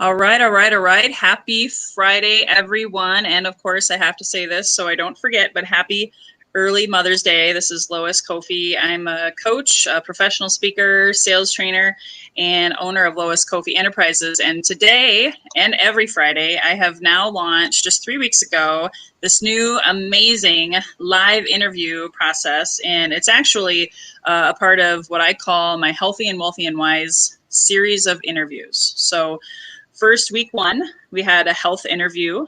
All right, all right, all right. Happy Friday, everyone. And of course, I have to say this so I don't forget, but happy early Mother's Day. This is Lois Kofi. I'm a coach, a professional speaker, sales trainer, and owner of Lois Kofi Enterprises. And today and every Friday, I have now launched just 3 weeks ago this new amazing live interview process. And it's actually a part of what I call my Healthy and Wealthy and Wise series of interviews. So first, week one, we had a health interview.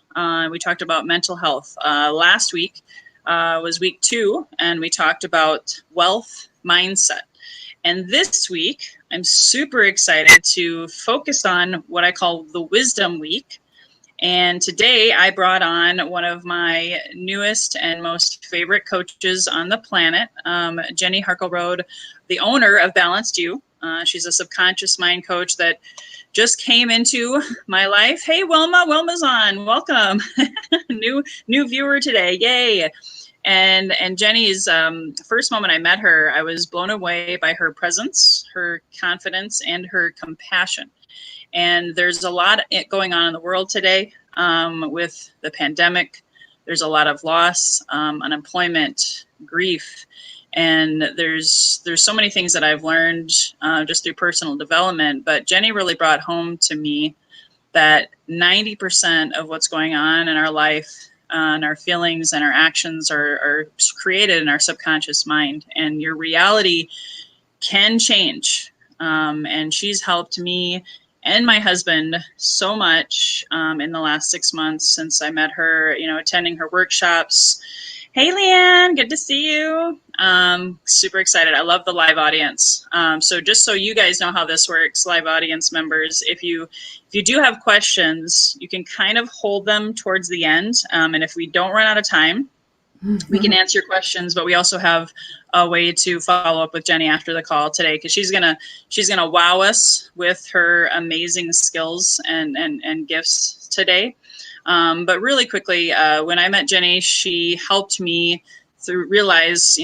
We talked about mental health. Last week was week two, and we talked about wealth mindset. And this week, I'm super excited to focus on what I call the Wisdom Week. And today I brought on one of my newest and most favorite coaches on the planet, Jenny Harkleroad, the owner of Balanced You. She's a subconscious mind coach that just came into my life. Hey, Wilma's on. Welcome. new viewer today. Yay. And Jenny's first moment I met her, I was blown away by her presence, her confidence, and her compassion. And there's a lot going on in the world today with the pandemic. There's a lot of loss, unemployment, grief. And there's so many things that I've learned just through personal development. But Jenny really brought home to me that 90% of what's going on in our life and our feelings and our actions are created in our subconscious mind. And your reality can change. And she's helped me and my husband so much in the last 6 months since I met her, attending her workshops. Hey, Leanne, good to see you. Super excited. I love the live audience. So just so you guys know how this works, live audience members, if you do have questions, you can kind of hold them towards the end. And if we don't run out of time, we can answer your questions, but we also have a way to follow up with Jenny after the call today, because she's gonna wow us with her amazing skills and gifts today. But really quickly, when I met Jenny, she helped me realize,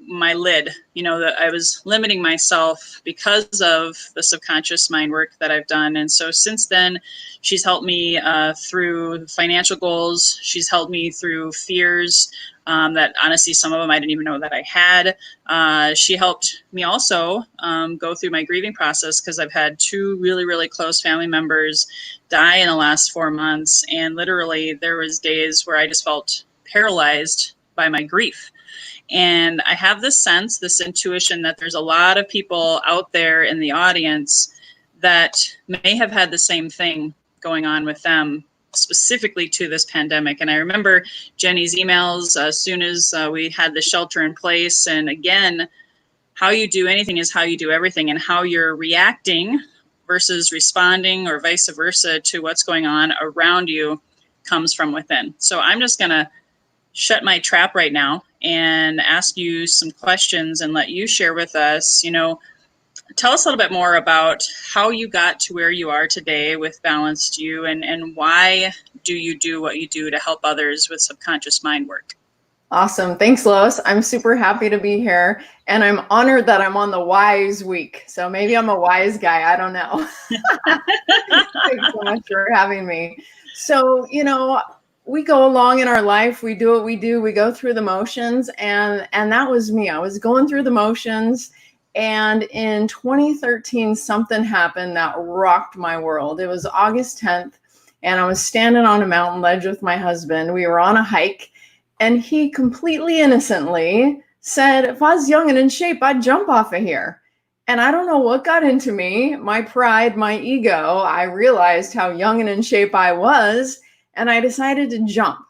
my lid, that I was limiting myself because of the subconscious mind work that I've done. And so since then, she's helped me through financial goals. She's helped me through fears that honestly, some of them I didn't even know that I had. She helped me also go through my grieving process, because I've had two really, really close family members die in the last 4 months. And literally there was days where I just felt paralyzed by my grief. And I have this sense, this intuition that there's a lot of people out there in the audience that may have had the same thing going on with them, specifically to this pandemic. And I remember Jenny's emails as soon as we had the shelter in place. And again, how you do anything is how you do everything, and how you're reacting versus responding or vice versa to what's going on around you comes from within. So I'm just going to shut my trap right now and ask you some questions and let you share with us, tell us a little bit more about how you got to where you are today with Balanced You, and why do you do what you do to help others with subconscious mind work? Awesome. Thanks, Lois. I'm super happy to be here. And I'm honored that I'm on the Wise Week. So maybe I'm a wise guy. I don't know. Thanks so much for having me. So, we go along in our life. We do what we do. We go through the motions. And that was me. I was going through the motions. And in 2013, something happened that rocked my world. It was August 10th. And I was standing on a mountain ledge with my husband. We were on a hike. And he completely innocently said, if I was young and in shape, I'd jump off of here. And I don't know what got into me, my pride, my ego. I realized how young and in shape I was, and I decided to jump.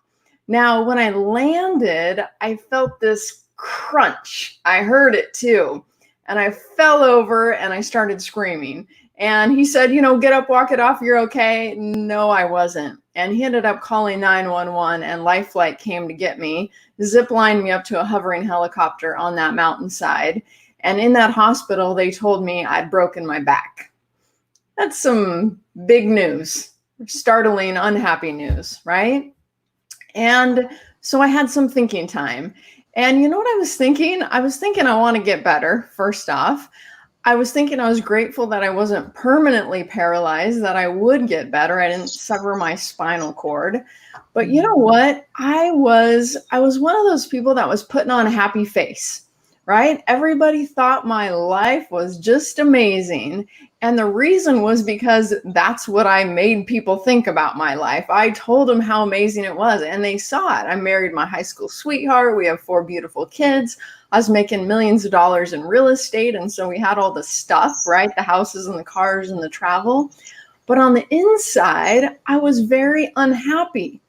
Now, when I landed, I felt this crunch. I heard it too. And I fell over and I started screaming. And he said, get up, walk it off. You're okay. No, I wasn't. And he ended up calling 911, and Life Flight came to get me, zip-lined me up to a hovering helicopter on that mountainside. And in that hospital, they told me I'd broken my back. That's some big news, startling, unhappy news, right? And so I had some thinking time. And you know what I was thinking? I was thinking I want to get better, first off. I was thinking I was grateful that I wasn't permanently paralyzed, that I would get better. I didn't sever my spinal cord. But you know what? I was one of those people that was putting on a happy face, right? Everybody thought my life was just amazing. And the reason was because that's what I made people think about my life. I told them how amazing it was, and they saw it. I married my high school sweetheart. We have 4 beautiful kids. I was making millions of dollars in real estate. And so we had all the stuff, right? The houses and the cars and the travel. But on the inside, I was very unhappy.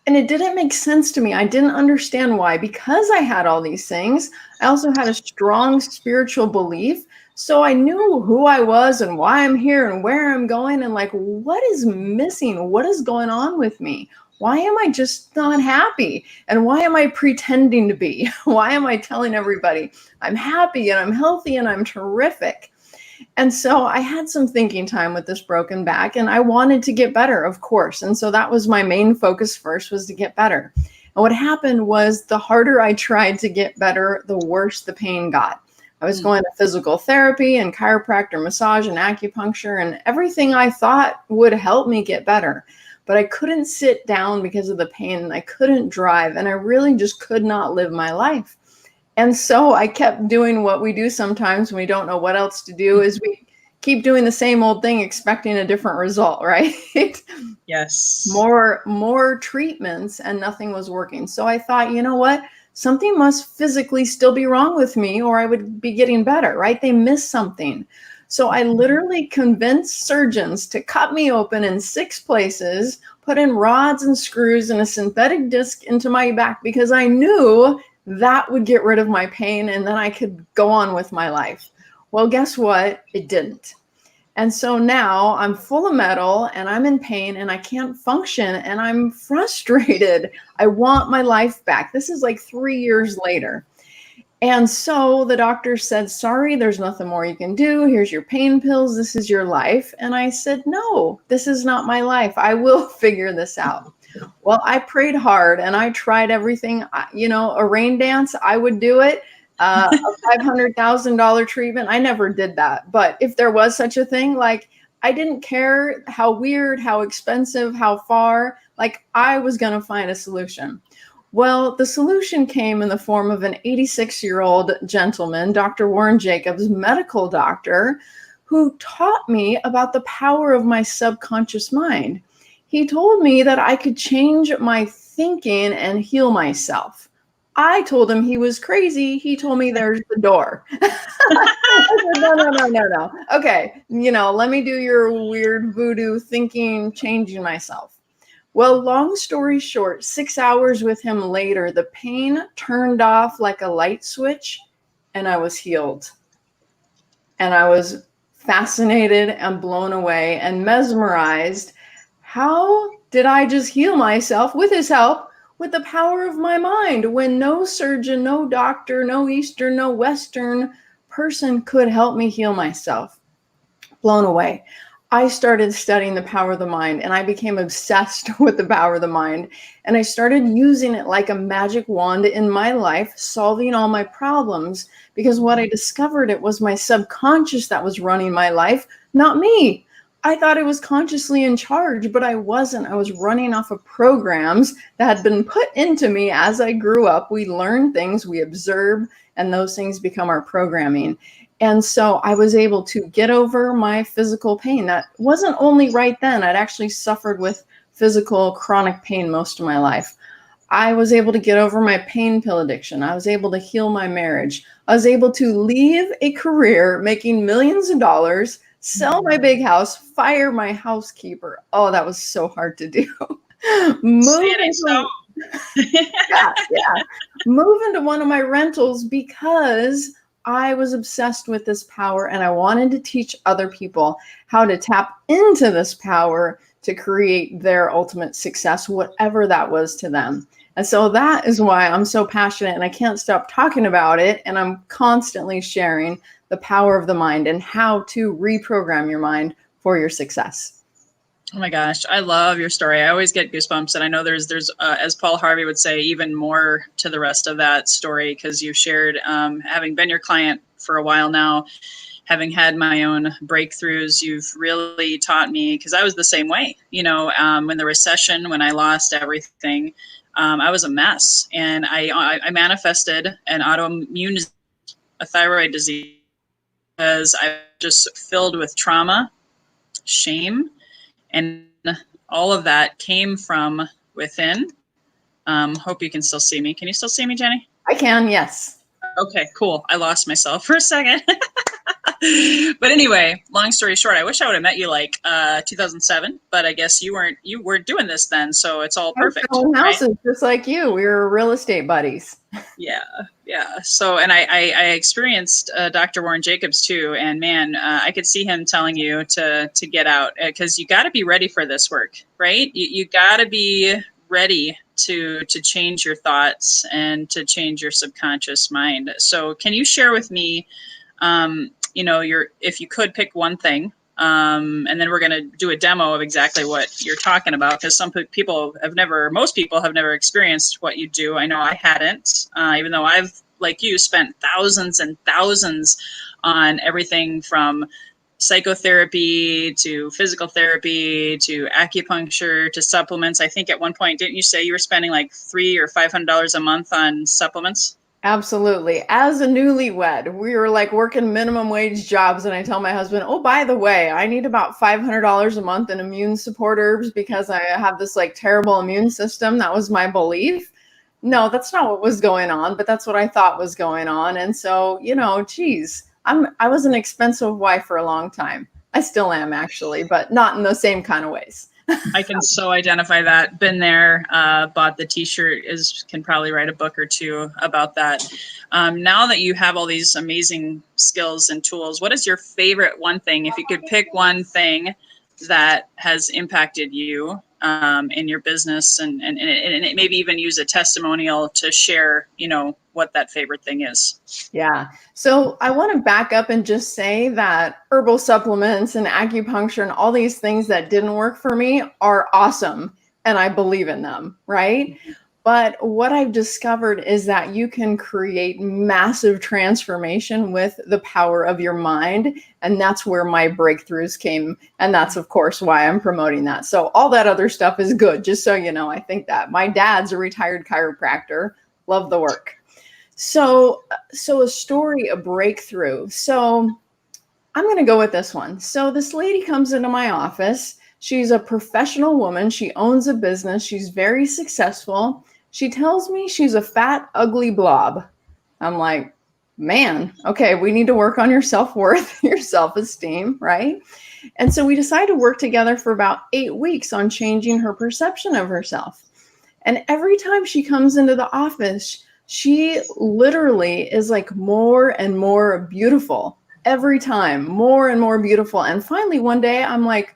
And it didn't make sense to me. I didn't understand why. Because I had all these things, I also had a strong spiritual belief. So I knew who I was and why I'm here and where I'm going and like, what is missing? What is going on with me? Why am I just not happy? And why am I pretending to be? Why am I telling everybody I'm happy and I'm healthy and I'm terrific? And so I had some thinking time with this broken back, and I wanted to get better, of course. And so that was my main focus first, was to get better. And what happened was the harder I tried to get better, the worse the pain got. I was going to physical therapy and chiropractor massage and acupuncture and everything I thought would help me get better. But I couldn't sit down because of the pain, and I couldn't drive, and I really just could not live my life. And so I kept doing what we do sometimes when we don't know what else to do, is we keep doing the same old thing, expecting a different result, right? Yes. More treatments, and nothing was working. So I thought, you know what? Something must physically still be wrong with me, or I would be getting better, right? They missed something. So I literally convinced surgeons to cut me open in 6 places, put in rods and screws and a synthetic disc into my back, because I knew that would get rid of my pain and then I could go on with my life. Well, guess what? It didn't. And so now I'm full of metal and I'm in pain and I can't function and I'm frustrated. I want my life back. This is like 3 years later. And so the doctor said, sorry, there's nothing more you can do. Here's your pain pills. This is your life. And I said, no, this is not my life. I will figure this out. Well, I prayed hard and I tried everything. A rain dance, I would do it. A $500,000 treatment, I never did that. But if there was such a thing, like, I didn't care how weird, how expensive, how far, like, I was going to find a solution. Well, the solution came in the form of an 86-year-old gentleman, Dr. Warren Jacobs, medical doctor, who taught me about the power of my subconscious mind. He told me that I could change my thinking and heal myself. I told him he was crazy. He told me there's the door. I said, no. Okay, let me do your weird voodoo thinking, changing myself. Well, long story short, 6 hours with him later, the pain turned off like a light switch and I was healed. And I was fascinated and blown away and mesmerized. How did I just heal myself with his help, with the power of my mind, when no surgeon, no doctor, no Eastern, no Western person could help me heal myself? Blown away. I started studying the power of the mind and I became obsessed with the power of the mind. And I started using it like a magic wand in my life, solving all my problems, because what I discovered, it was my subconscious that was running my life, not me. I thought I was consciously in charge, but I wasn't. I was running off of programs that had been put into me as I grew up. We learn things, we observe, and those things become our programming. And so I was able to get over my physical pain. That wasn't only right then. I'd actually suffered with physical chronic pain most of my life. I was able to get over my pain pill addiction. I was able to heal my marriage. I was able to leave a career making millions of dollars, sell my big house, fire my housekeeper. Oh, that was so hard to do. Move into one of my rentals because I was obsessed with this power and I wanted to teach other people how to tap into this power to create their ultimate success, whatever that was to them. And so that is why I'm so passionate and I can't stop talking about it. And I'm constantly sharing the power of the mind and how to reprogram your mind for your success. Oh my gosh, I love your story. I always get goosebumps, and I know there's as Paul Harvey would say, even more to the rest of that story, because you shared, having been your client for a while now, having had my own breakthroughs, you've really taught me, because I was the same way, when the recession, when I lost everything, I was a mess. And I manifested an autoimmune, a thyroid disease, because I was just filled with trauma, shame, and all of that came from within. Hope you can still see me. Can you still see me, Jenny? I can, yes. Okay, cool. I lost myself for a second. But anyway, long story short, I wish I would have met you like 2007, but I guess you weren't doing this then, so it's all perfect. I was selling houses, right? Just like you. We were real estate buddies. Yeah. So, and I experienced Dr. Warren Jacobs too, and man, I could see him telling you to get out, because you got to be ready for this work, right? You got to be ready to change your thoughts and to change your subconscious mind. So, can you share with me, if you could pick one thing, and then we're going to do a demo of exactly what you're talking about, because most people have never experienced what you do. I know I hadn't, even though I've, like you, spent thousands and thousands on everything from psychotherapy to physical therapy to acupuncture to supplements. I think at one point, didn't you say you were spending like $300 or $500 a month on supplements? Absolutely. As a newlywed, we were like working minimum wage jobs. And I tell my husband, oh, by the way, I need about $500 a month in immune support herbs because I have this like terrible immune system. That was my belief. No, that's not what was going on, but that's what I thought was going on. And so, geez, I was an expensive wife for a long time. I still am, actually, but not in the same kind of ways. I can so identify that. Been there, bought the t-shirt, can probably write a book or two about that. Now that you have all these amazing skills and tools, what is your favorite one thing? If you could pick one thing that has impacted you in your business, and maybe even use a testimonial to share, what that favorite thing is. Yeah. So I want to back up and just say that herbal supplements and acupuncture and all these things that didn't work for me are awesome. And I believe in them, right? Mm-hmm. But what I've discovered is that you can create massive transformation with the power of your mind. And that's where my breakthroughs came. And that's, of course, why I'm promoting that. So all that other stuff is good. Just so you know, I think that my dad's a retired chiropractor. Love the work. So a story, a breakthrough. So I'm going to go with this one. So this lady comes into my office. She's a professional woman. She owns a business. She's very successful. She tells me she's a fat, ugly blob. I'm like, man, okay, we need to work on your self-worth, your self-esteem, right? And so we decided to work together for about 8 weeks on changing her perception of herself. And every time she comes into the office, she literally is like more and more beautiful every time, more and more beautiful. And finally, one day I'm like,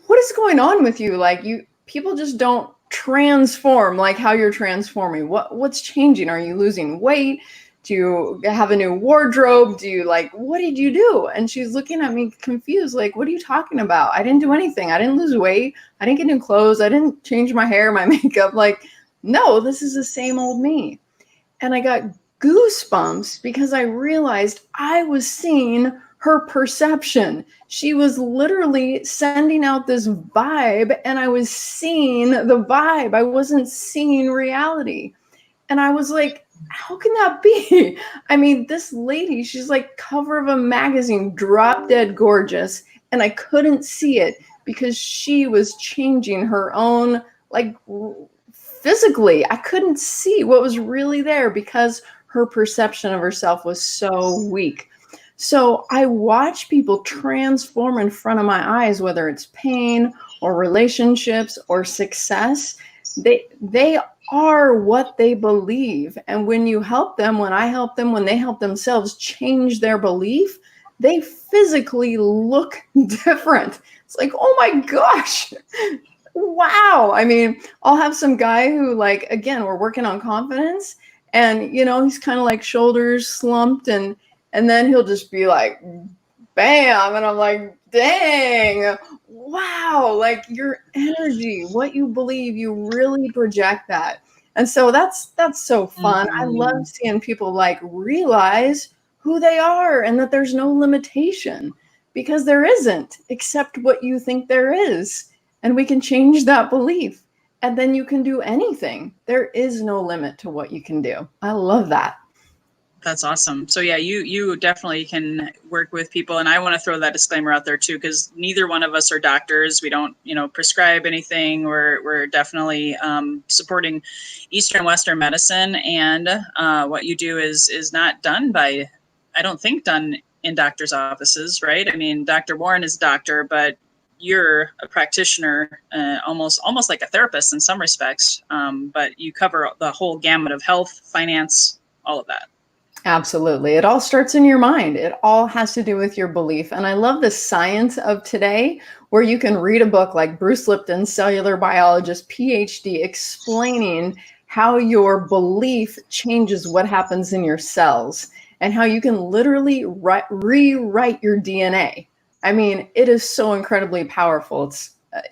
what is going on with you? Like people just don't transform like how you're transforming. What's changing? Are you losing weight? Do you have a new wardrobe? What did you do? And she's looking at me confused, like, what are you talking about? I didn't do anything. I didn't lose weight. I didn't get new clothes. I didn't change my hair, my makeup. Like, no, this is the same old me. And I got goosebumps because I realized I was seeing her perception. She was literally sending out this vibe, and I was seeing the vibe. I wasn't seeing reality. And I was like, how can that be? I mean, this lady, she's like cover of a magazine, drop dead gorgeous. And I couldn't see it because she was changing her own, like, physically. I couldn't see what was really there because her perception of herself was so weak. So I watch people transform in front of my eyes, whether it's pain or relationships or success. They are what they believe. And when you help them, when I help them, when they help themselves change their belief, they physically look different. It's like, oh my gosh, wow. I mean, I'll have some guy who, like, again, we're working on confidence, and, he's kind of like shoulders slumped, and then he'll just be like, bam. And I'm like, dang, wow. Like, your energy, what you believe, you really project that. And so that's so fun. I love seeing people like realize who they are and that there's no limitation, because there isn't, except what you think there is. And we can change that belief, and then you can do anything. There is no limit to what you can do. I love that. That's awesome. So yeah, you definitely can work with people, and I want to throw that disclaimer out there too, because neither one of us are doctors. We don't, prescribe anything. We're definitely supporting Eastern Western medicine, and what you do is not done by, I don't think, done in doctors' offices, right? I mean, Dr. Warren is a doctor, but you're a practitioner, almost like a therapist in some respects, but you cover the whole gamut of health, finance, all of that. Absolutely. It all starts in your mind. It all has to do with your belief. And I love the science of today, where you can read a book like Bruce Lipton, cellular biologist, PhD, explaining how your belief changes what happens in your cells and how you can literally rewrite your DNA. I mean, it is so incredibly powerful.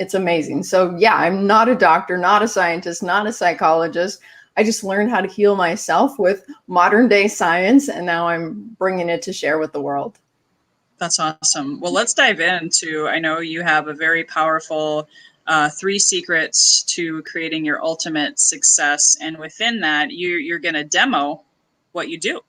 It's amazing. So yeah, I'm not a doctor, not a scientist, not a psychologist. I just learned how to heal myself with modern day science, and now I'm bringing it to share with the world. That's awesome. Well, let's dive into, I know you have a very powerful 3 secrets to creating your ultimate success. And within that, you're going to demo what you do.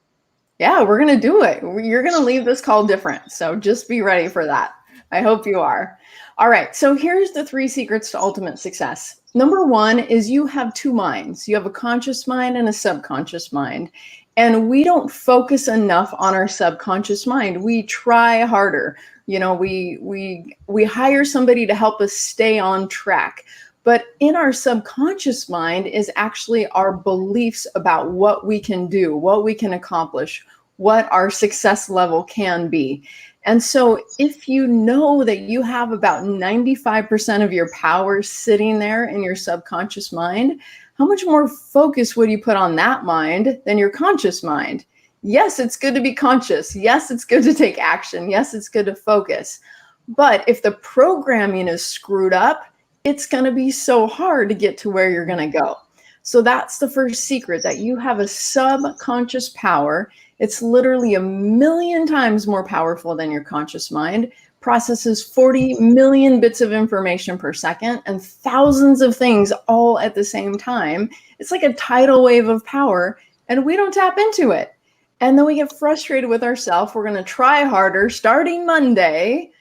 Yeah, we're going to do it. You're going to leave this call different. So just be ready for that. I hope you are. All right. So here's the 3 secrets to ultimate success. Number 1 is you have 2 minds. You have a conscious mind and a subconscious mind. And we don't focus enough on our subconscious mind. We try harder. We hire somebody to help us stay on track. But in our subconscious mind is actually our beliefs about what we can do, what we can accomplish, what our success level can be. And so if you know that you have about 95% of your power sitting there in your subconscious mind, how much more focus would you put on that mind than your conscious mind? Yes, it's good to be conscious. Yes, it's good to take action. Yes, it's good to focus. But if the programming is screwed up, it's going to be so hard to get to where you're going to go. So that's the first secret, that you have a subconscious power. It's literally 1,000,000 times more powerful than your conscious mind, processes 40 million bits of information per second and thousands of things all at the same time. It's like a tidal wave of power, and we don't tap into it. And then we get frustrated with ourselves. We're going to try harder starting Monday,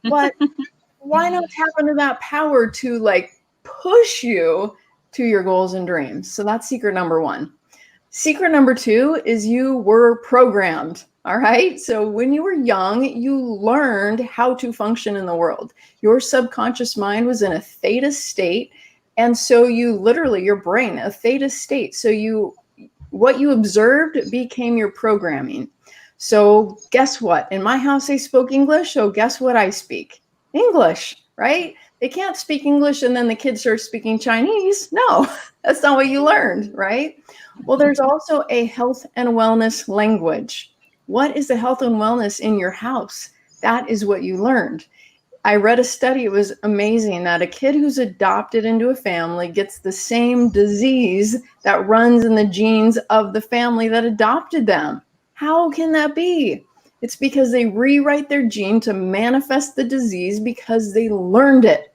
but why not tap into that power to push you to your goals and dreams? So that's secret number 1. Secret number 2 is you were programmed. All right. So when you were young, you learned how to function in the world. Your subconscious mind was in a theta state. And so your brain, a theta state. So what you observed became your programming. So guess what? In my house, they spoke English. So guess what I speak? English, right? They can't speak English and then the kids start speaking Chinese. No, that's not what you learned, right? Well, there's also a health and wellness language. What is the health and wellness in your house? That is what you learned. I read a study, it was amazing, that a kid who's adopted into a family gets the same disease that runs in the genes of the family that adopted them. How can that be? It's because they rewrite their gene to manifest the disease because they learned it.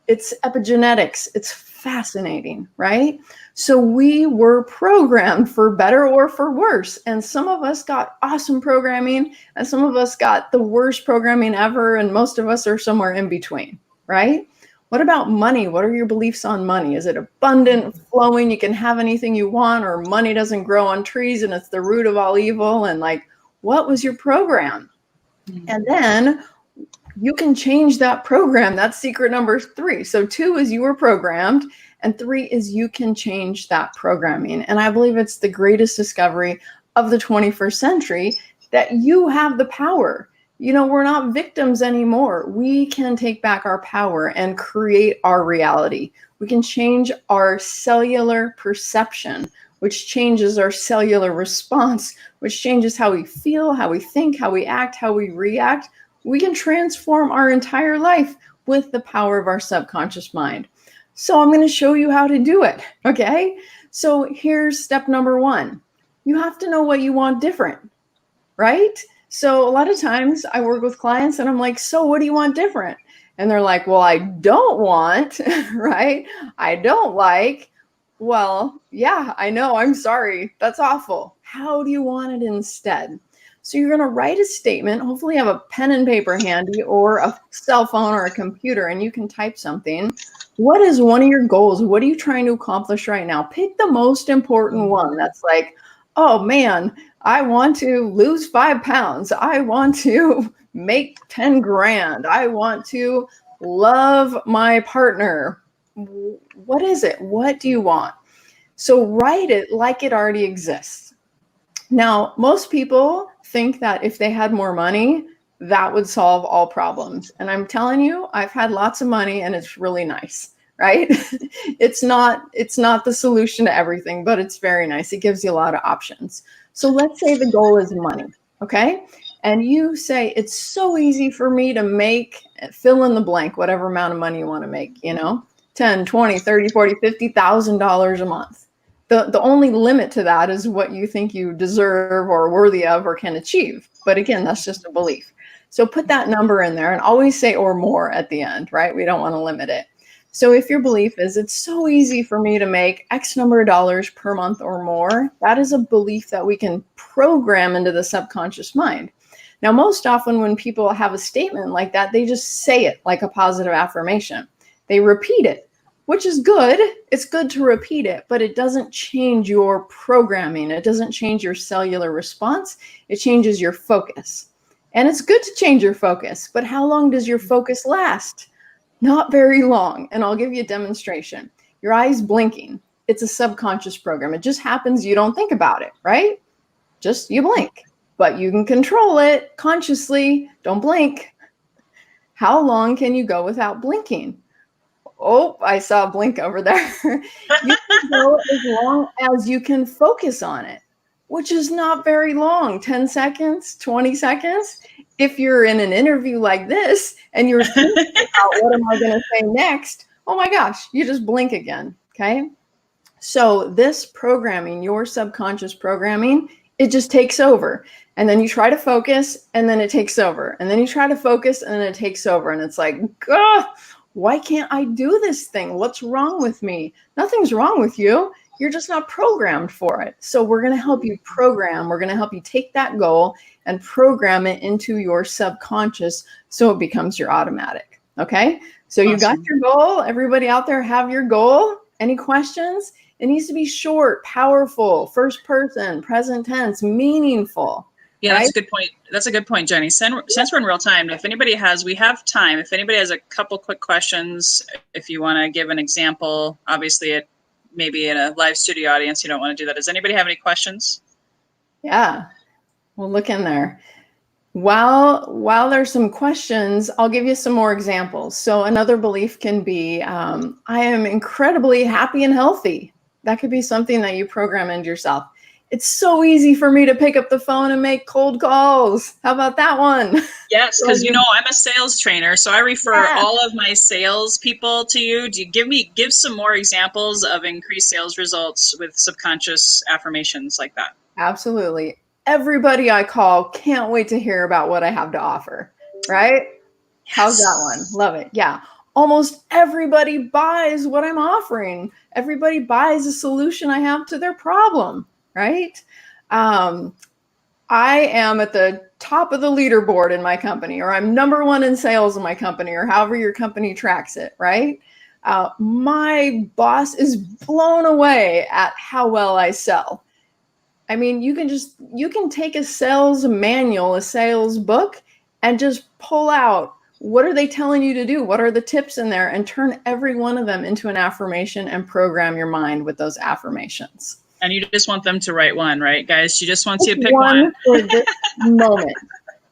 It's epigenetics. It's fascinating, right? So we were programmed for better or for worse. And some of us got awesome programming and some of us got the worst programming ever. And most of us are somewhere in between, right? What about money? What are your beliefs on money? Is it abundant, flowing, you can have anything you want, or money doesn't grow on trees and it's the root of all evil? And what was your program? And then you can change that program. That's secret number 3. So 2 is you were programmed, and 3 is you can change that programming. And I believe it's the greatest discovery of the 21st century, that you have the power. We're not victims anymore. We can take back our power and create our reality. We can change our cellular perception, which changes our cellular response, which changes how we feel, how we think, how we act, how we react. We can transform our entire life with the power of our subconscious mind. So I'm going to show you how to do it. Okay. So here's step number 1. You have to know what you want different. right? So a lot of times I work with clients and I'm like, so what do you want different? And they're like, well, I don't want, right? I don't like, well, yeah, I know. I'm sorry. That's awful. How do you want it instead? So you're going to write a statement. Hopefully you have a pen and paper handy or a cell phone or a computer, and you can type something. What is one of your goals? What are you trying to accomplish right now? Pick the most important one. That's like, oh man, I want to lose 5 pounds. I want to make 10 grand. I want to love my partner. What is it? What do you want? So write it like it already exists. Now, most people think that if they had more money, that would solve all problems. And I'm telling you, I've had lots of money and it's really nice, right? It's not the solution to everything, but it's very nice. It gives you a lot of options. So let's say the goal is money, okay? And you say, it's so easy for me to make, fill in the blank, whatever amount of money you want to make, 10, 20, 30, 40, $50,000 a month. The only limit to that is what you think you deserve or worthy of or can achieve. But again, that's just a belief. So put that number in there and always say or more at the end, right? We don't want to limit it. So if your belief is it's so easy for me to make X number of dollars per month or more, that is a belief that we can program into the subconscious mind. Now, most often when people have a statement like that, they just say it like a positive affirmation. They repeat it, which is good. It's good to repeat it, but it doesn't change your programming. It doesn't change your cellular response. It changes your focus. And it's good to change your focus, but how long does your focus last? Not very long. And I'll give you a demonstration. Your eyes blinking. It's a subconscious program. It just happens. You don't think about it, right? Just you blink, but you can control it consciously. Don't blink. How long can you go without blinking? Oh, I saw a blink over there. You can go as long as you can focus on it, which is not very long, 10 seconds, 20 seconds. If you're in an interview like this and you're thinking about what am I going to say next, oh my gosh, you just blink again, okay? So this programming, your subconscious programming, it just takes over. And then you try to focus and then it takes over. And then you try to focus and then it takes over. And it's like, why can't I do this thing? What's wrong with me? Nothing's wrong with you. You're just not programmed for it. So we're going to help you program. We're going to help you take that goal and program it into your subconscious so it becomes your automatic. Okay? So you got your goal. Everybody out there have your goal. Any questions? It needs to be short, powerful, first person, present tense, meaningful. Yeah, right? That's a good point. That's a good point, Jenny. Since we're in real time, if anybody has, we have time. If anybody has a couple quick questions, if you want to give an example, obviously maybe in a live studio audience, you don't want to do that. Does anybody have any questions? Yeah, we'll look in there. While there's some questions, I'll give you some more examples. So another belief can be, I am incredibly happy and healthy. That could be something that you program into yourself. It's so easy for me to pick up the phone and make cold calls. How about that one? Yes, because I'm a sales trainer, so I refer all of my sales people to you. Do you give some more examples of increased sales results with subconscious affirmations like that? Absolutely. Everybody I call can't wait to hear about what I have to offer, right? Yes. How's that one? Love it. Yeah. Almost everybody buys what I'm offering. Everybody buys a solution I have to their problem. Right? I am at the top of the leaderboard in my company, or I'm number one in sales in my company, or however your company tracks it, right? My boss is blown away at how well I sell. I mean, you can take a sales manual, a sales book, and just pull out what are they telling you to do? What are the tips in there? And turn every one of them into an affirmation and program your mind with those affirmations. And you just want them to write one, right, guys? She just wants you to pick one for this moment,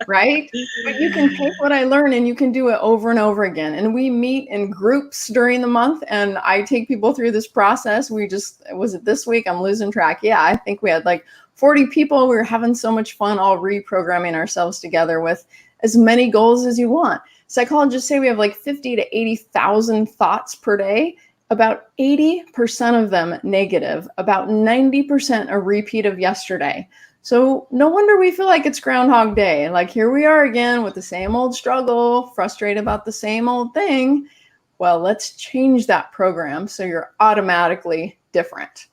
right? But you can take what I learn and you can do it over and over again. And we meet in groups during the month and I take people through this process. Was it this week? I'm losing track. Yeah, I think we had like 40 people. We were having so much fun all reprogramming ourselves together with as many goals as you want. Psychologists say we have like 50 to 80,000 thoughts per day. About 80% of them negative, about 90% a repeat of yesterday. So no wonder we feel like it's Groundhog Day. Like here we are again with the same old struggle, frustrated about the same old thing. Well, let's change that program so you're automatically different.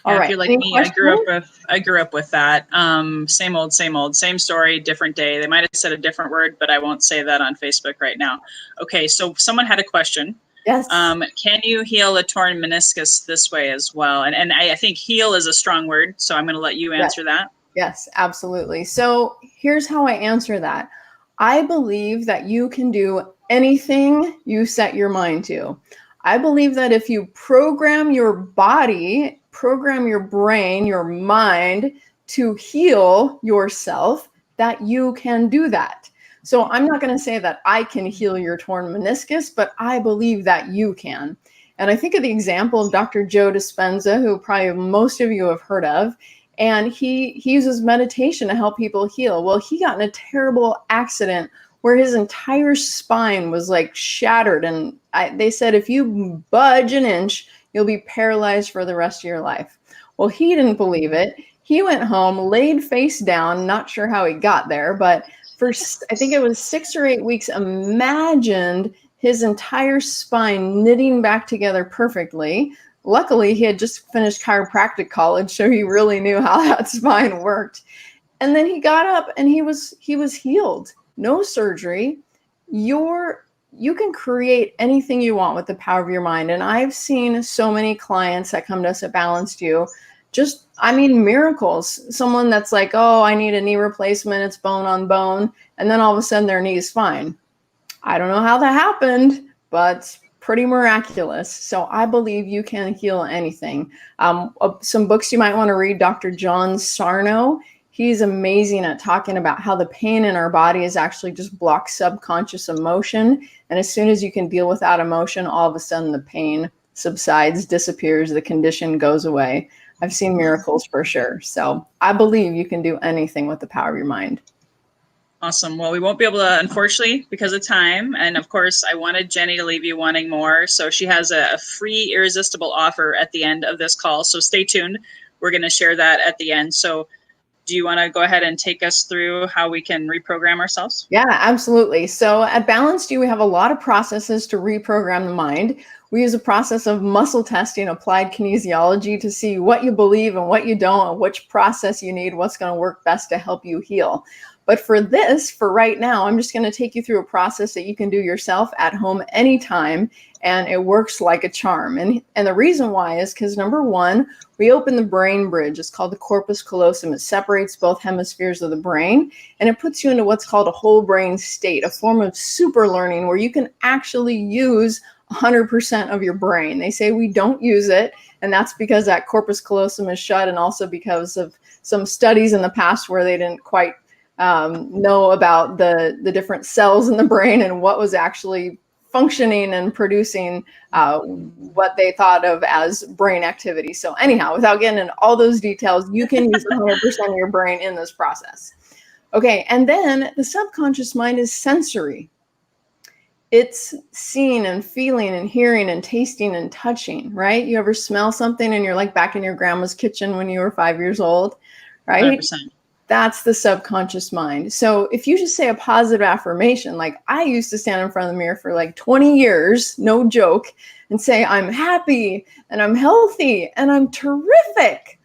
All Yeah, right. if you're like Any me, questions? I grew up with that. Same old, same story, different day. They might have said a different word, but I won't say that on Facebook right now. Okay, so someone had a question. Yes. Can you heal a torn meniscus this way as well? And I think heal is a strong word, so I'm going to let you answer that. Yes, absolutely. So here's how I answer that. I believe that you can do anything you set your mind to. I believe that if you program your body, program your brain, your mind to heal yourself, that you can do that. So I'm not going to say that I can heal your torn meniscus, but I believe that you can. And I think of the example of Dr. Joe Dispenza, who probably most of you have heard of. And he uses meditation to help people heal. Well, he got in a terrible accident where his entire spine was like shattered. And they said, if you budge an inch, you'll be paralyzed for the rest of your life. Well, he didn't believe it. He went home, laid face down, not sure how he got there, but for, I think it was 6 or 8 weeks, imagined his entire spine knitting back together perfectly. Luckily, he had just finished chiropractic college, so he really knew how that spine worked. And then he got up and he was healed. No surgery. You can create anything you want with the power of your mind. And I've seen so many clients that come to us at Balanced You, miracles. Someone that's like, oh, I need a knee replacement. It's bone on bone. And then all of a sudden their knee is fine. I don't know how that happened, but pretty miraculous. So I believe you can heal anything. Some books you might want to read, Dr. John Sarno. He's amazing at talking about how the pain in our body is actually just blocked subconscious emotion. And as soon as you can deal with that emotion, all of a sudden the pain subsides, disappears, the condition goes away. I've seen miracles for sure. So I believe you can do anything with the power of your mind. Awesome. Well, we won't be able to, unfortunately, because of time. And of course, I wanted Jenny to leave you wanting more. So she has a free irresistible offer at the end of this call. So stay tuned. We're going to share that at the end. So do you want to go ahead and take us through how we can reprogram ourselves? Yeah, absolutely. So at Balanced You, we have a lot of processes to reprogram the mind. We use a process of muscle testing, applied kinesiology, to see what you believe and what you don't, and which process you need, what's going to work best to help you heal. But for right now, I'm just going to take you through a process that you can do yourself at home anytime, and it works like a charm. And the reason why is because, number one, we open the brain bridge. It's called the corpus callosum. It separates both hemispheres of the brain, and it puts you into what's called a whole brain state, a form of super learning where you can actually use 100% of your brain. They say we don't use it, and that's because that corpus callosum is shut, and also because of some studies in the past where they didn't quite know about the different cells in the brain and what was actually functioning and producing what they thought of as brain activity. So anyhow, without getting into all those details, you can use 100% of your brain in this process. Okay, and then the subconscious mind is sensory. It's seeing and feeling and hearing and tasting and touching, right? You ever smell something and you're like back in your grandma's kitchen when you were 5 years old, right? 100%. That's the subconscious mind. So if you just say a positive affirmation, like I used to stand in front of the mirror for like 20 years, no joke, and say, I'm happy and I'm healthy and I'm terrific.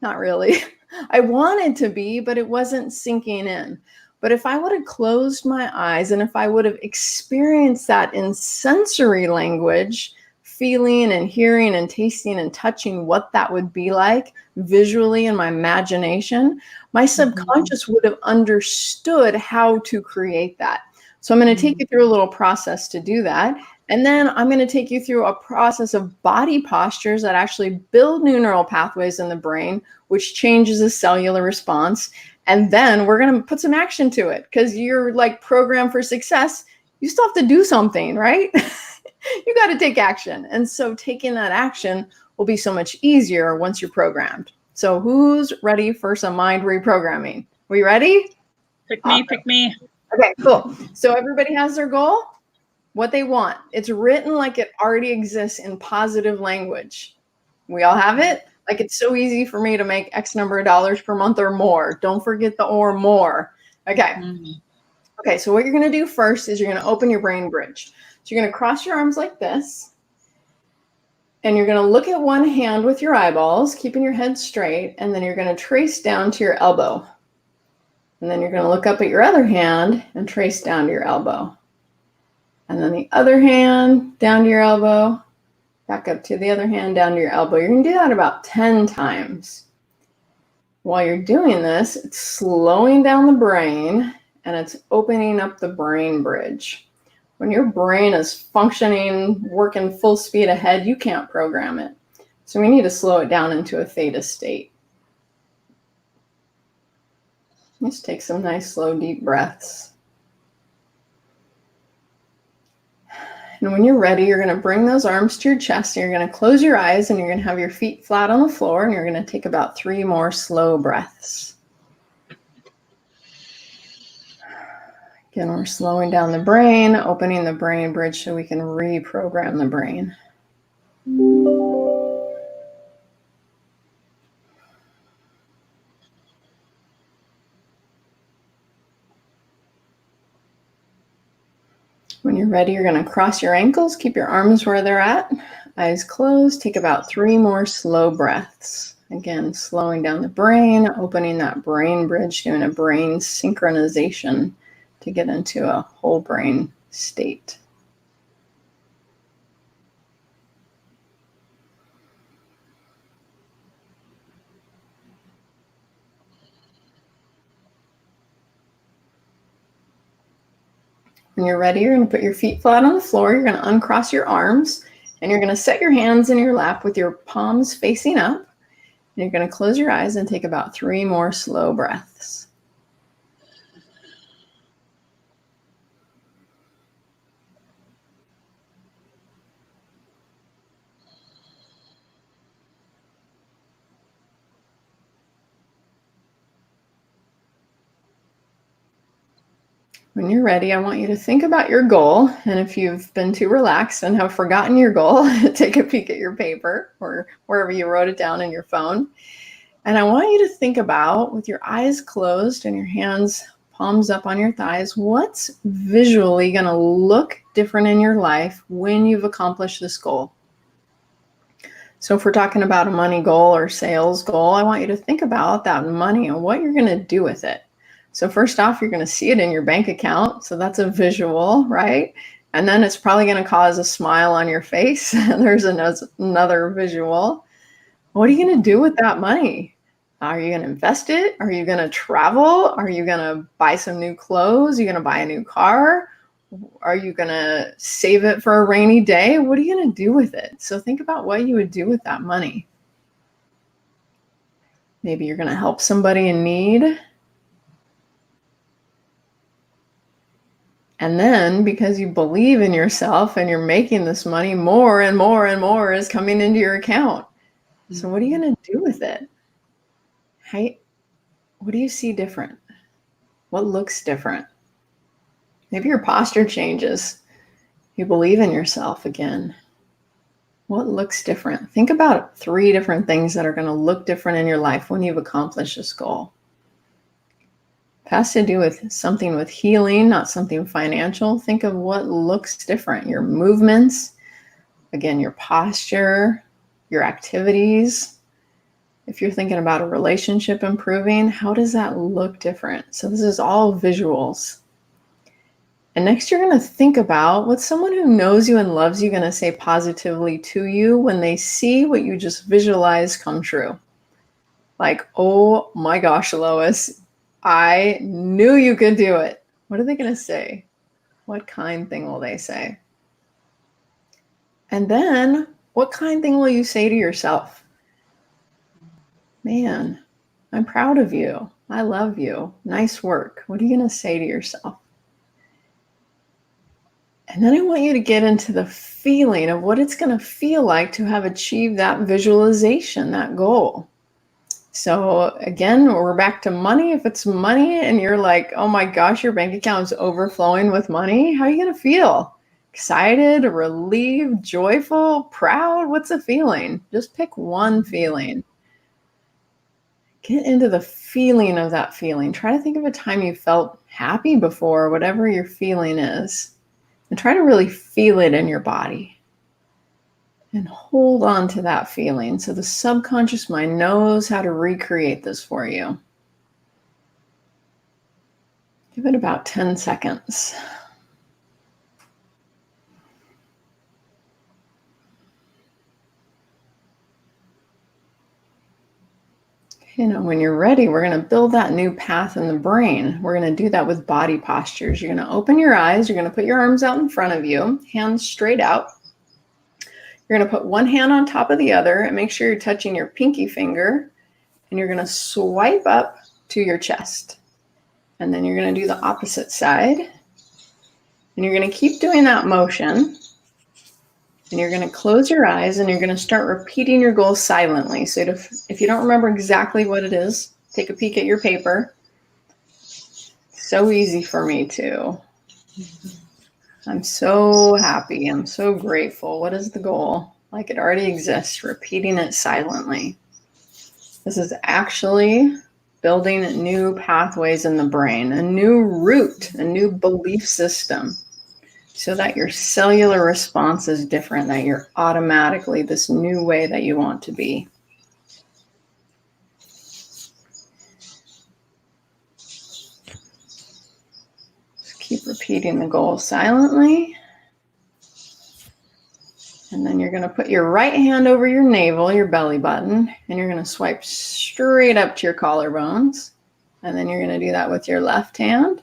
Not really. I wanted to be, but it wasn't sinking in. But if I would have closed my eyes and if I would have experienced that in sensory language, feeling and hearing and tasting and touching what that would be like visually in my imagination, my subconscious would have understood how to create that. So I'm going to take you through a little process to do that. And then I'm going to take you through a process of body postures that actually build new neural pathways in the brain, which changes the cellular response. And then we're going to put some action to it because you're like programmed for success. You still have to do something, right? You got to take action. And so taking that action will be so much easier once you're programmed. So who's ready for some mind reprogramming? We ready? Pick me. Okay, cool. So everybody has their goal, what they want. It's written like it already exists in positive language. We all have it? Like, it's so easy for me to make X number of dollars per month or more. Don't forget the or more. Okay. Okay, so what you're going to do first is you're going to open your brain bridge. So you're going to cross your arms like this. And you're going to look at one hand with your eyeballs, keeping your head straight. And then you're going to trace down to your elbow. And then you're going to look up at your other hand and trace down to your elbow. And then the other hand down to your elbow. Back up to the other hand, down to your elbow. You're going to do that about 10 times. While you're doing this, it's slowing down the brain and it's opening up the brain bridge. When your brain is functioning, working full speed ahead, you can't program it. So we need to slow it down into a theta state. Just take some nice, slow, deep breaths. And when you're ready, you're going to bring those arms to your chest and you're going to close your eyes and you're going to have your feet flat on the floor and you're going to take about 3 more slow breaths. Again, we're slowing down the brain, opening the brain bridge so we can reprogram the brain. When you're ready, you're going to cross your ankles, keep your arms where they're at, eyes closed, take about 3 more slow breaths. Again, slowing down the brain, opening that brain bridge, doing a brain synchronization to get into a whole brain state. When you're ready, you're going to put your feet flat on the floor. You're going to uncross your arms and you're going to set your hands in your lap with your palms facing up. And you're going to close your eyes and take about 3 more slow breaths. When you're ready, I want you to think about your goal. And if you've been too relaxed and have forgotten your goal, take a peek at your paper or wherever you wrote it down in your phone. And I want you to think about, with your eyes closed and your hands palms up on your thighs, what's visually going to look different in your life when you've accomplished this goal. So if we're talking about a money goal or sales goal, I want you to think about that money and what you're going to do with it. So first off, you're going to see it in your bank account. So that's a visual, right? And then it's probably going to cause a smile on your face. There's another visual. What are you going to do with that money? Are you going to invest it? Are you going to travel? Are you going to buy some new clothes? Are you going to buy a new car? Are you going to save it for a rainy day? What are you going to do with it? So think about what you would do with that money. Maybe you're going to help somebody in need. And then because you believe in yourself and you're making this money, more and more and more is coming into your account. So what are you going to do with it? Hey, what do you see different? What looks different? Maybe your posture changes. You believe in yourself again. What looks different? Think about 3 different things that are going to look different in your life when you've accomplished this goal. It has to do with something with healing, not something financial. Think of what looks different. Your movements, again, your posture, your activities. If you're thinking about a relationship improving, how does that look different? So this is all visuals. And next you're going to think about what someone who knows you and loves you going to say positively to you when they see what you just visualized come true. Like, oh my gosh, Lois, I knew you could do it. What are they going to say? What kind thing will they say? And then what kind thing will you say to yourself? Man, I'm proud of you. I love you. Nice work. What are you going to say to yourself? And then I want you to get into the feeling of what it's going to feel like to have achieved that visualization, that goal. So again, we're back to money. If it's money and you're like, oh my gosh, your bank account is overflowing with money, how are you going to feel? Excited, relieved, joyful, proud? What's the feeling? Just pick one feeling. Get into the feeling of that feeling. Try to think of a time you felt happy before, whatever your feeling is, and try to really feel it in your body. And hold on to that feeling so the subconscious mind knows how to recreate this for you. Give it about 10 seconds. When you're ready, we're going to build that new path in the brain. We're going to do that with body postures. You're going to open your eyes. You're going to put your arms out in front of you, hands straight out. You're going to put one hand on top of the other and make sure you're touching your pinky finger. And you're going to swipe up to your chest. And then you're going to do the opposite side. And you're going to keep doing that motion. And you're going to close your eyes and you're going to start repeating your goal silently. So if you don't remember exactly what it is, take a peek at your paper. So easy for me too. I'm so happy. I'm so grateful. What is the goal? Like it already exists, repeating it silently. This is actually building new pathways in the brain, a new route, a new belief system. So that your cellular response is different, that you're automatically this new way that you want to be. Just keep repeating the goal silently. And then you're going to put your right hand over your navel, your belly button, and you're going to swipe straight up to your collarbones. And then you're going to do that with your left hand,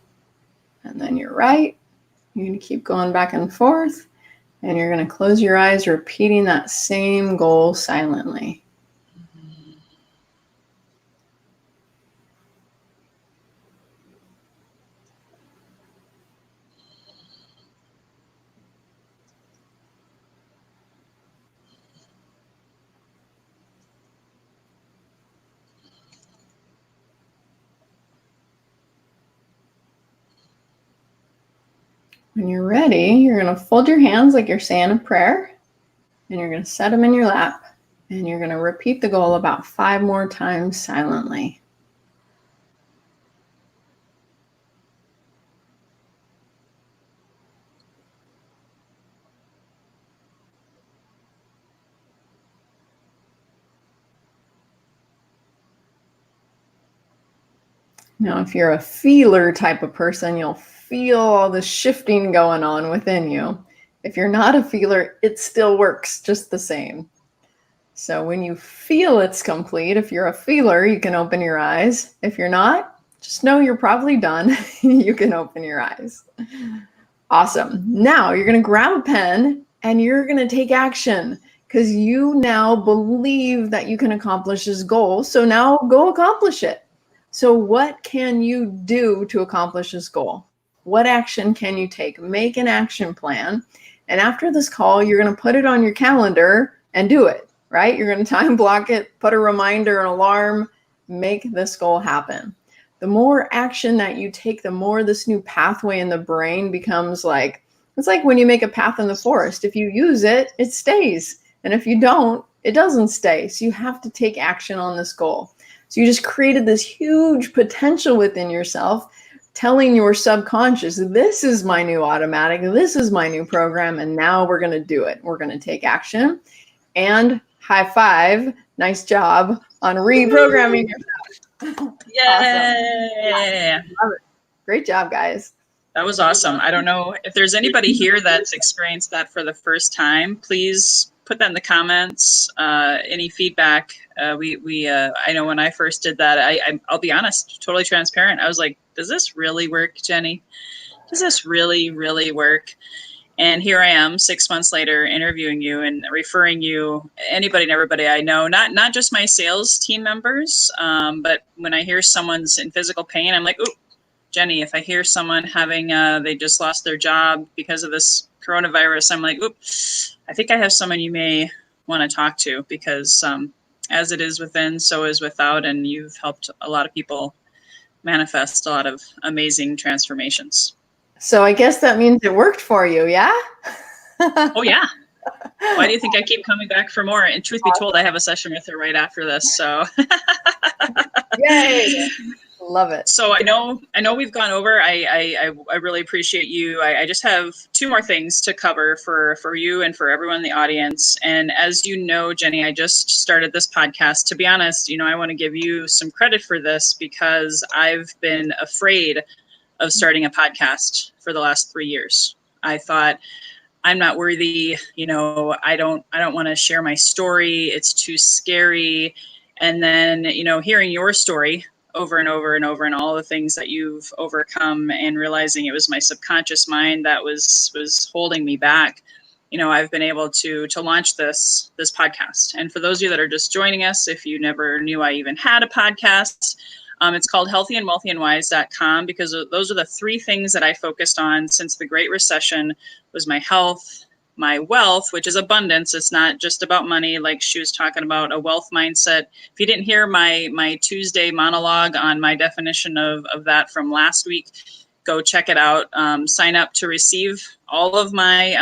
and then your right. You're going to keep going back and forth, and you're going to close your eyes, repeating that same goal silently. When you're ready, you're going to fold your hands like you're saying a prayer, and you're going to set them in your lap, and you're going to repeat the goal about 5 more times silently. Now, if you're a feeler type of person, you'll feel all the shifting going on within you. If you're not a feeler, it still works just the same. So when you feel it's complete, if you're a feeler, you can open your eyes. If you're not, just know you're probably done. You can open your eyes. Awesome. Now you're going to grab a pen and you're going to take action because you now believe that you can accomplish this goal. So now go accomplish it. So what can you do to accomplish this goal? What action can you take? Make an action plan. And after this call, you're going to put it on your calendar and do it, right? You're going to time block it, put a reminder, an alarm, make this goal happen. The more action that you take, the more this new pathway in the brain becomes like, it's like when you make a path in the forest. If you use it, it stays. And if you don't, it doesn't stay. So you have to take action on this goal. So you just created this huge potential within yourself, telling your subconscious, this is my new automatic, this is my new program, and now we're going to do it. We're going to take action. And high five, nice job on reprogramming yourself. Yay! Awesome. Love it. Great job, guys. That was awesome. I don't know if there's anybody here that's experienced that for the first time. Please put that in the comments. Any feedback? I know when I first did that, I'll be honest, totally transparent. I was like, does this really work, Jenny? Does this really, really work? And here I am 6 months later interviewing you and referring you, anybody and everybody I know, not just my sales team members, but when I hear someone's in physical pain, I'm like, ooh, Jenny, if I hear someone having, they just lost their job because of this coronavirus, I'm like, oops, I think I have someone you may want to talk to because as it is within, so is without, and you've helped a lot of people manifest a lot of amazing transformations. So I guess that means it worked for you, yeah? Oh, yeah. Why do you think I keep coming back for more? And truth be told, I have a session with her right after this. So Yay. Love it. So I know we've gone over. I really appreciate you. I just have two more things to cover for you and for everyone in the audience. And as you know, Jenny, I just started this podcast. To be honest, I want to give you some credit for this because I've been afraid of starting a podcast for the last 3 years. I thought, I'm not worthy, I don't want to share my story. It's too scary. And then, hearing your story over and over and over and all the things that you've overcome and realizing it was my subconscious mind that was holding me back, I've been able to launch this podcast. And for those of you that are just joining us, if you never knew I even had a podcast, it's called healthyandwealthyandwise.com, because those are the three things that I focused on since the Great Recession. Was my health, my wealth, which is abundance. It's not just about money, like she was talking about, a wealth mindset. If you didn't hear my Tuesday monologue on my definition of that from last week, go check it out. Sign up to receive all of my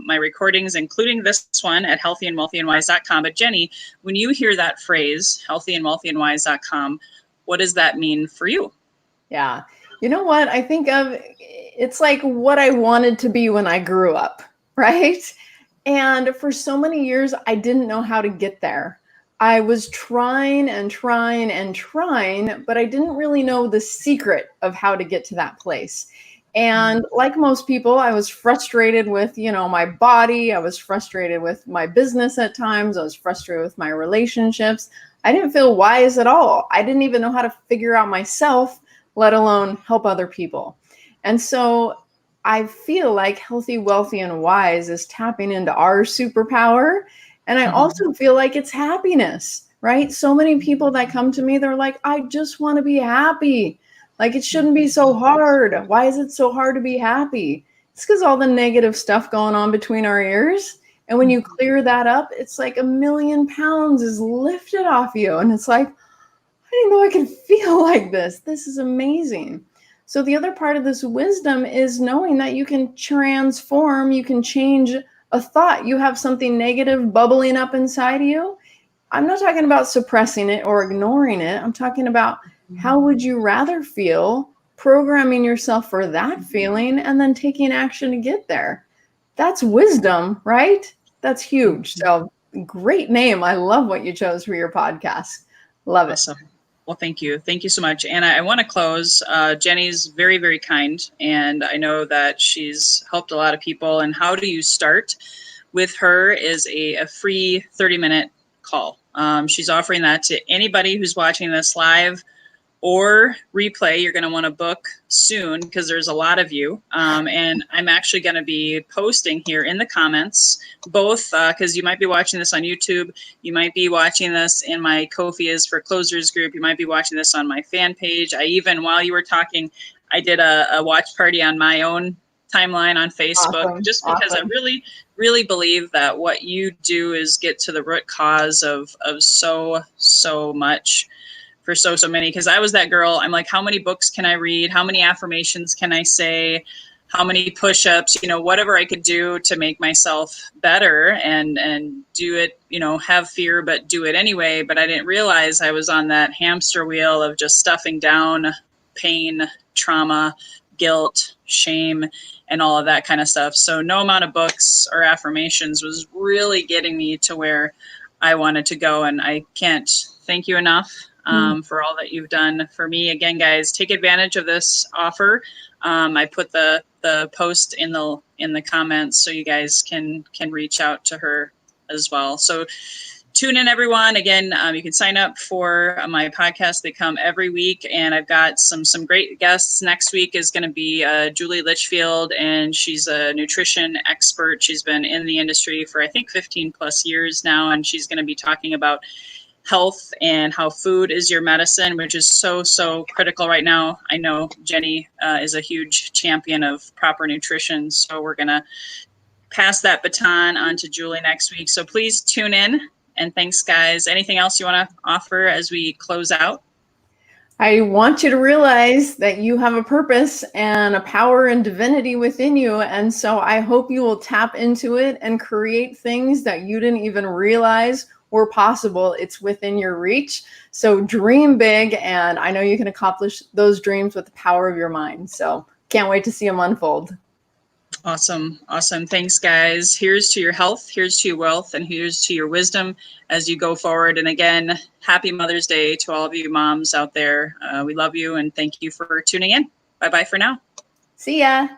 my recordings, including this one, at healthyandwealthyandwise.com. But Jenny, when you hear that phrase, healthyandwealthyandwise.com, what does that mean for you? Yeah. You know what? I think of it's like what I wanted to be when I grew up, right? And for so many years, I didn't know how to get there. I was trying and trying and trying, but I didn't really know the secret of how to get to that place. And like most people, I was frustrated with, my body. I was frustrated with my business at times. I was frustrated with my relationships. I didn't feel wise at all. I didn't even know how to figure out myself, let alone help other people. And so I feel like Healthy, Wealthy, and Wise is tapping into our superpower. And I also feel like it's happiness, right? So many people that come to me, they're like, I just want to be happy. Like, it shouldn't be so hard. Why is it so hard to be happy? It's because all the negative stuff going on between our ears. And when you clear that up, it's like 1,000,000 pounds is lifted off you. And it's like, I didn't know I could feel like this. This is amazing. So the other part of this wisdom is knowing that you can transform, you can change a thought. You have something negative bubbling up inside of you. I'm not talking about suppressing it or ignoring it. I'm talking about how would you rather feel, programming yourself for that feeling, and then taking action to get there. That's wisdom, right? That's huge. So great name. I love what you chose for your podcast. Love it. Awesome. Well, thank you. Thank you so much. And I want to close. Jenny's very, very kind. And I know that she's helped a lot of people. And how do you start with her is a free 30-minute call. She's offering that to anybody who's watching this live or replay. You're going to want to book soon because there's a lot of you. And I'm actually going to be posting here in the comments, both because you might be watching this on YouTube. You might be watching this in my Ko-fi is for Closers group. You might be watching this on my fan page. I even, while you were talking, I did a watch party on my own timeline on Facebook, just because I really, really believe that what you do is get to the root cause of so much for so many. Because I was that girl. I'm like, how many books can I read? How many affirmations can I say? How many push-ups? Whatever I could do to make myself better and do it. Have fear, but do it anyway. But I didn't realize I was on that hamster wheel of just stuffing down pain, trauma, guilt, shame, and all of that kind of stuff. So no amount of books or affirmations was really getting me to where I wanted to go. And I can't thank you enough for all that you've done for me. Again, guys, take advantage of this offer. I put the post in the comments so you guys can reach out to her as well. So tune in, everyone. Again, you can sign up for my podcast. They come every week, and I've got some great guests. Next week is going to be Julie Litchfield, and she's a nutrition expert. She's been in the industry for, I think, 15 plus years now, and she's going to be talking about health and how food is your medicine, which is so critical right now. I know Jenny is a huge champion of proper nutrition, so we're going to pass that baton on to Julie next week. So please tune in. And thanks, guys. Anything else you want to offer as we close out? I want you to realize that you have a purpose and a power and divinity within you. And so I hope you will tap into it and create things that you didn't even realize we're possible. It's within your reach. So dream big, and I know you can accomplish those dreams with the power of your mind. So can't wait to see them unfold. Awesome. Awesome. Thanks, guys. Here's to your health, here's to your wealth, and here's to your wisdom as you go forward. And again, happy Mother's Day to all of you moms out there. We love you and thank you for tuning in. Bye-bye for now. See ya.